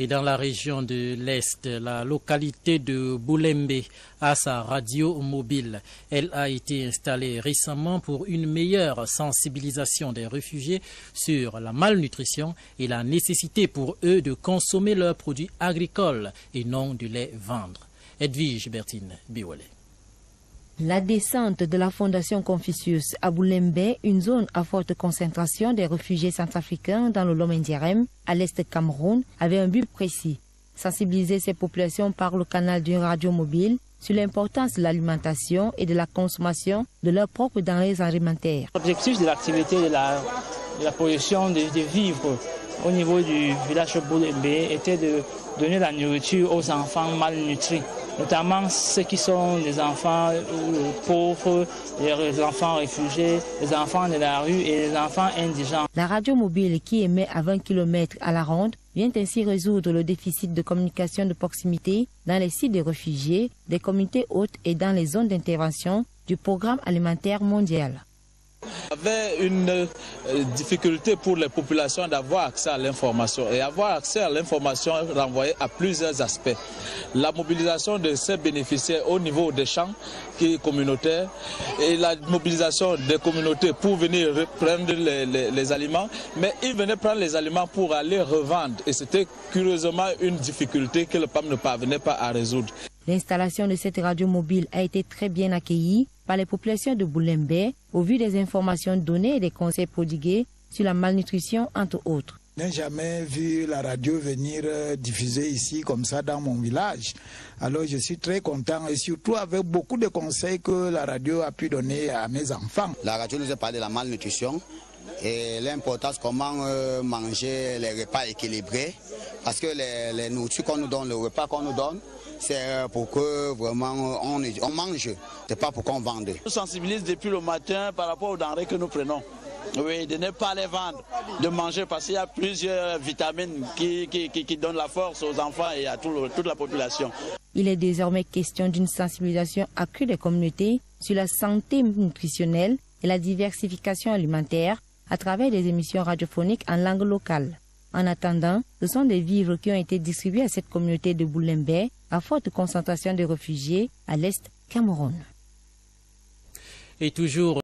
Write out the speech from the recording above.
Et dans la région de l'Est, la localité de Boulembe a sa radio mobile. Elle a été installée récemment pour une meilleure sensibilisation des réfugiés sur la malnutrition et la nécessité pour eux de consommer leurs produits agricoles et non de les vendre. Edwige Bertine Biolé. La descente de la Fondation Confucius à Boulembe, une zone à forte concentration des réfugiés centrafricains dans le Lomé-Ndiarème, à l'est du Cameroun, avait un but précis. Sensibiliser ces populations par le canal d'une radio mobile sur l'importance de l'alimentation et de la consommation de leurs propres denrées alimentaires. L'objectif de l'activité de la production de vivres au niveau du village Boulembe était de donner la nourriture aux enfants malnutris, notamment ceux qui sont des enfants pauvres, les enfants réfugiés, les enfants de la rue et les enfants indigents. La radio mobile qui émet à 20 km à la ronde vient ainsi résoudre le déficit de communication de proximité dans les sites de réfugiés, des communautés hautes et dans les zones d'intervention du Programme alimentaire mondial. Il y avait une difficulté pour les populations d'avoir accès à l'information. Et avoir accès à l'information renvoyait à plusieurs aspects. La mobilisation de ces bénéficiaires au niveau des champs communautaires et la mobilisation des communautés pour venir prendre les aliments. Mais ils venaient prendre les aliments pour aller revendre. Et c'était curieusement une difficulté que le PAM ne parvenait pas à résoudre. L'installation de cette radio mobile a été très bien accueillie par les populations de Boulembe au vu des informations données et des conseils prodigués sur la malnutrition, entre autres. Je n'ai jamais vu la radio venir diffuser ici comme ça dans mon village. Alors je suis très content et surtout avec beaucoup de conseils que la radio a pu donner à mes enfants. La radio nous a parlé de la malnutrition et l'importance comment manger les repas équilibrés parce que les nourritures qu'on nous donne, le repas qu'on nous donne, c'est pour que vraiment on mange, c'est pas pour qu'on vende. On sensibilise depuis le matin par rapport aux denrées que nous prenons. Oui, de ne pas les vendre, de manger parce qu'il y a plusieurs vitamines qui donnent la force aux enfants et à toute la population. Il est désormais question d'une sensibilisation accrue des communautés sur la santé nutritionnelle et la diversification alimentaire à travers des émissions radiophoniques en langue locale. En attendant, ce sont des vivres qui ont été distribués à cette communauté de Boulembe à forte concentration de réfugiés à l'est Cameroun. Et toujours